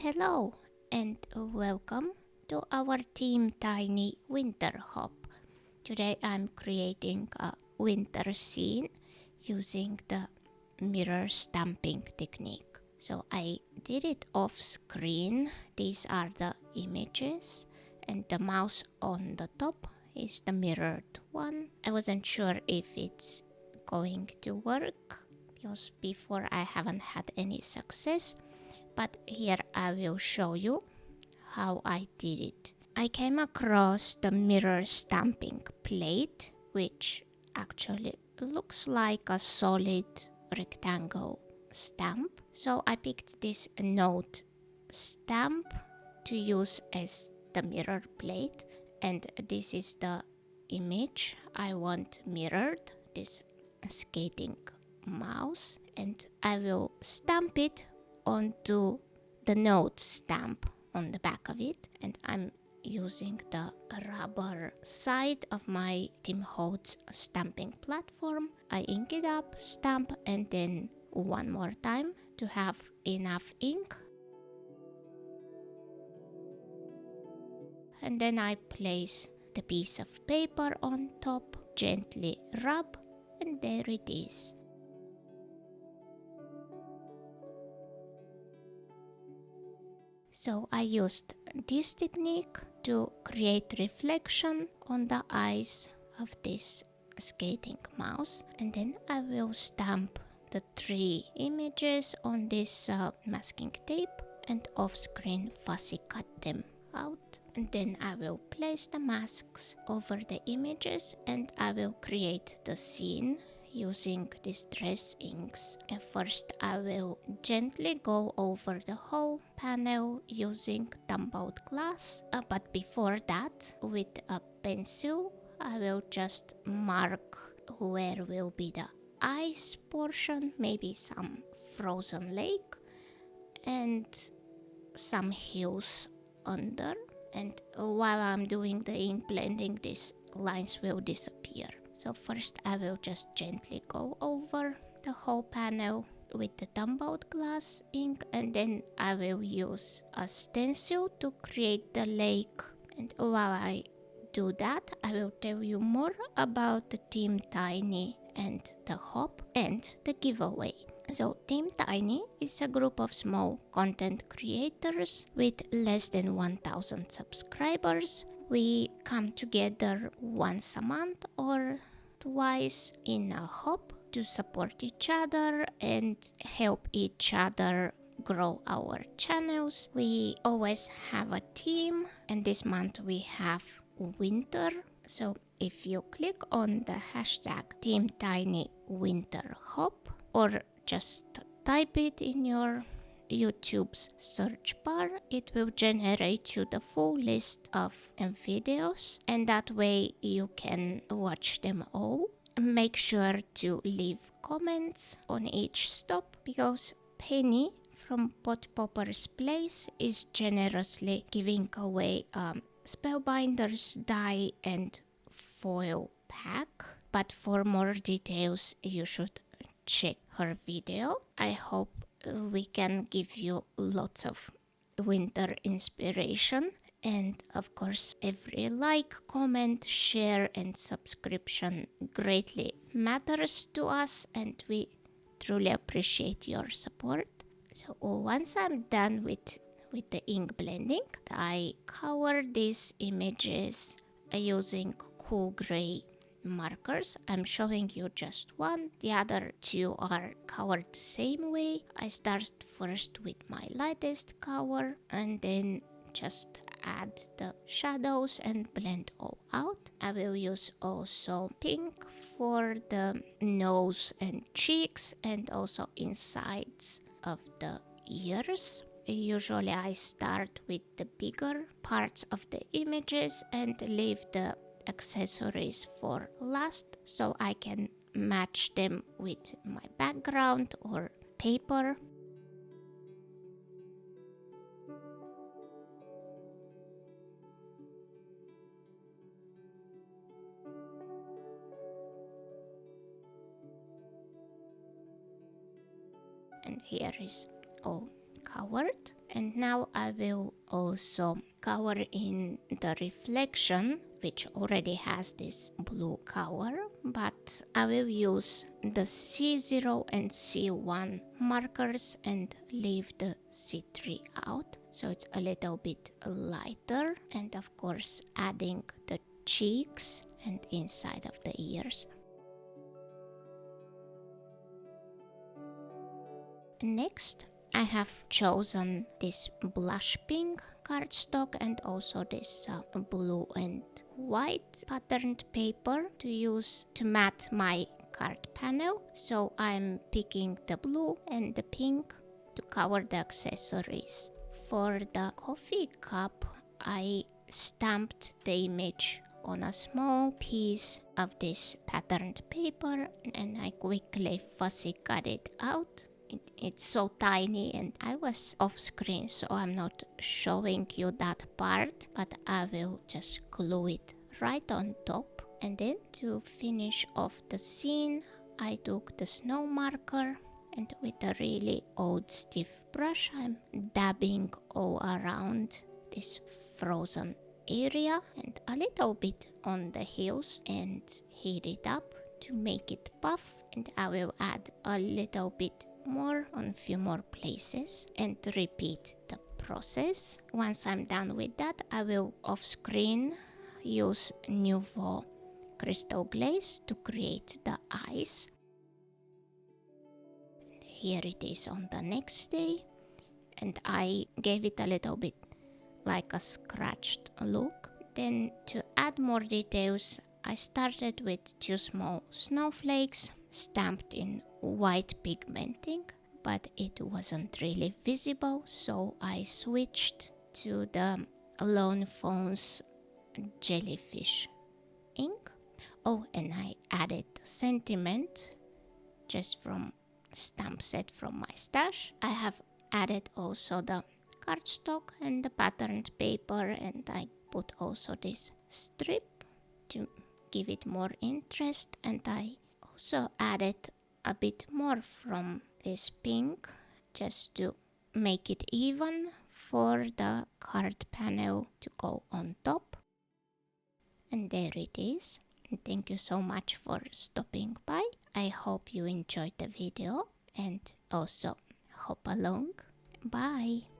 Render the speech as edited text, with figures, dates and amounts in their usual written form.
Hello and welcome to our Team Tiny winter hop. Today I'm creating a winter scene using the mirror stamping technique. So I did it off screen. These are the images and the mouse on the top is the mirrored one. I wasn't sure if it's going to work because before I haven't had any success. But here I will show you how I did it. I came across the mirror stamping plate, which actually looks like a solid rectangle stamp. So I picked this note stamp to use as the mirror plate, and this is the image I want mirrored, this skating mouse, and I will stamp it onto the note stamp on the back of it, and I'm using the rubber side of my Tim Holtz stamping platform. I ink it up, stamp, and then one more time to have enough ink. And then I place the piece of paper on top, gently rub, and there it is. So I used this technique to create reflection on the eyes of this skating mouse, and then I will stamp the 3 images on this masking tape and off-screen fussy cut them out, and then I will place the masks over the images and I will create the scene using distress inks. And first I will gently go over the whole panel using tumbled glass, but before that, with a pencil I will just mark where will be the ice portion, maybe some frozen lake and some hills under, and while I'm doing the ink blending, these lines will disappear. So first I will just gently go over the whole panel with the tumbled glass ink, and then I will use a stencil to create the lake. And while I do that, I will tell you more about the Team Tiny and the hop and the giveaway. So Team Tiny is a group of small content creators with less than 1,000 subscribers. We come together once a month or twice in a hop to support each other and help each other grow our channels. We always have a theme, and this month we have winter. So if you click on the hashtag Team Tiny Winter Hop, or just type it in your YouTube's search bar, it will generate you the full list of videos, and that way you can watch them all. Make sure to leave comments on each stop, because Pennie from Podpopper's Place is generously giving away Spellbinder's die and foil pack. But for more details you should check her video. I hope we can give you lots of winter inspiration, and of course every like, comment, share and subscription greatly matters to us, and we truly appreciate your support. So once I'm done with the ink blending, I cover these images using cool gray markers. I'm showing you just one, the other 2 are covered the same way. I start first with my lightest color and then just add the shadows and blend all out. I will use also pink for the nose and cheeks and also insides of the ears. Usually I start with the bigger parts of the images and leave the accessories for last, so I can match them with my background or paper. And here is all covered, And now I will also cover in the reflection, which already has this blue color, but I will use the C0 and C1 markers and leave the C3 out, so it's a little bit lighter, and of course adding the cheeks and inside of the ears. Next, I have chosen this blush pink cardstock and also this blue and white patterned paper to use to mat my card panel. So I'm picking the blue and the pink to cover the accessories. For the coffee cup, I stamped the image on a small piece of this patterned paper and I quickly fussy cut it out. It's so tiny and I was off screen, so I'm not showing you that part, but I will just glue it right on top. And then to finish off the scene, I took the snow marker and with a really old stiff brush I'm dabbing all around this frozen area and a little bit on the heels and heat it up to make it puff, and I will add a little bit more on a few more places and repeat the process. Once I'm done with that, I will off screen use Nuvo crystal glaze to create the eyes. And here it is on the next day, and I gave it a little bit like a scratched look. Then to add more details, I started with 2 small snowflakes stamped in white pigmenting, but it wasn't really visible, so I switched to the Lone Phone's jellyfish ink. Oh, and I added sentiment just from stamp set from my stash. I have added also the cardstock and the patterned paper, and I put also this strip to give it more interest, and I also added a bit more from this pink just to make it even for the card panel to go on top. And there it is. And thank you so much for stopping by. I hope you enjoyed the video and also hop along. Bye!